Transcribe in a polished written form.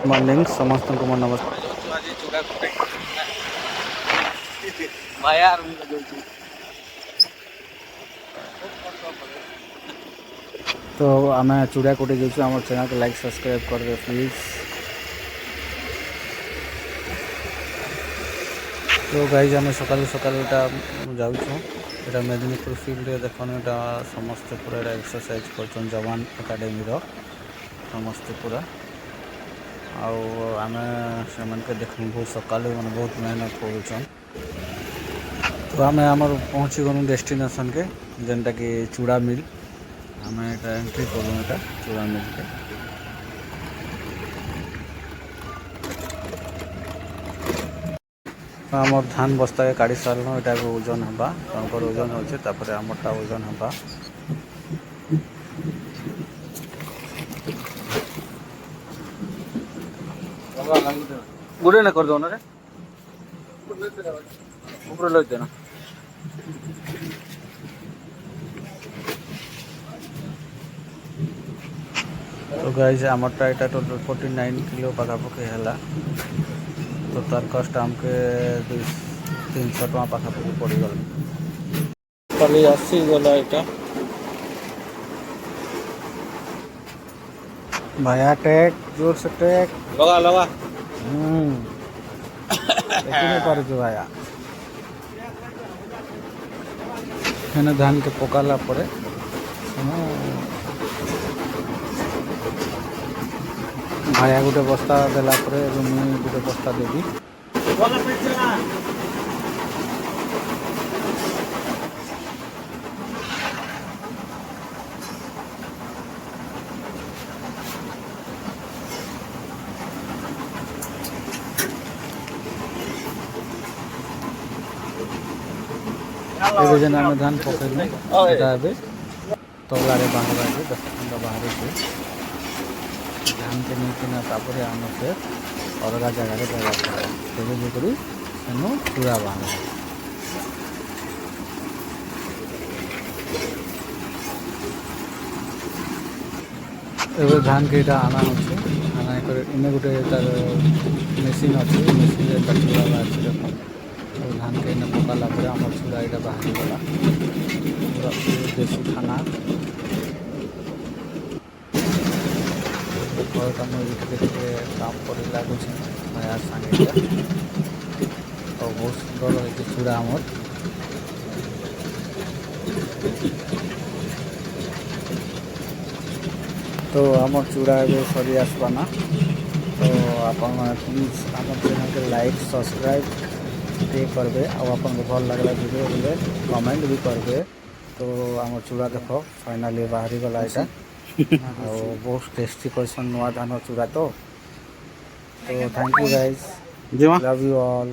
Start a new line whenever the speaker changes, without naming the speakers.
Morning समस्त को मोर नमस्कार तो आम चूड़ा कोटी जाऊँ आम चैनल को लाइक सब्सक्राइब कर दे प्लीज। तो गाइज आम सकाल सकाल जाऊँ मेदिनीपुर फील्ड देखने यहाँ समस्ते पूरा एक्सरसाइज कर जवान एकाडेमी समस्ते पूरा आम से देखूँ बहुत सका मैंने बहुत मेहनत कर। तो आम आमर पहुँची गलु डेस्टिनेशन के जेनटा कि चूड़ा मिल आम एंट्री करूँ यहाँ चूड़ा मिल के आमर धान बस्ता के काढ़ी सारूँ यहाँ ओजन हवा ओजन होपर आमरटा ओजन हवा गुड़े ना कर दो ना ऊपर लग देना। तो गाइज आमरटा यहाँ टोटल 49 किलो पाखापाखि है तो तार कस्ट आमके 300 टका पाखापाखि पड़गला खाली आसीगला यहाँ भाया टेक जोर से टेक
लगा लगा
पार भाया हेने धान के पकाला परे भाया गोटे बस्ता देला परे मुझे गोटे बस्ता देवी एवं आम धान पकड़े तबला बाहर दस खंड बाहर धान के नहीं तापर आम से अलग जगार जगह सेनु चूड़ा बाहर एवं धान के इटा आना अच्छे आना इन्हें गोटे तार मेसीन अच्छे मेसीन चूड़ा बाहर धान के इन्हें पकाला आम चूड़ा यहाँ बाहरी गला पूरा देसी खाना घर काम काम कर लगुच भाया सांगे तो बहुत सुंदर है चूड़ा आमर तो आम चूड़ा ए सरी आसबाना तो आप प्लीज आम चैनल के लाइक सब्सक्राइब करेंगे आपको भल लगला वीडियो बोले कमेंट भी करेंगे। तो आम चूड़ा देख फाइनाली बाहरी गला यहाँ बहुत टेस्टी क्वेश्चन नुआ धान चूड़ा तो thank you guys love you all.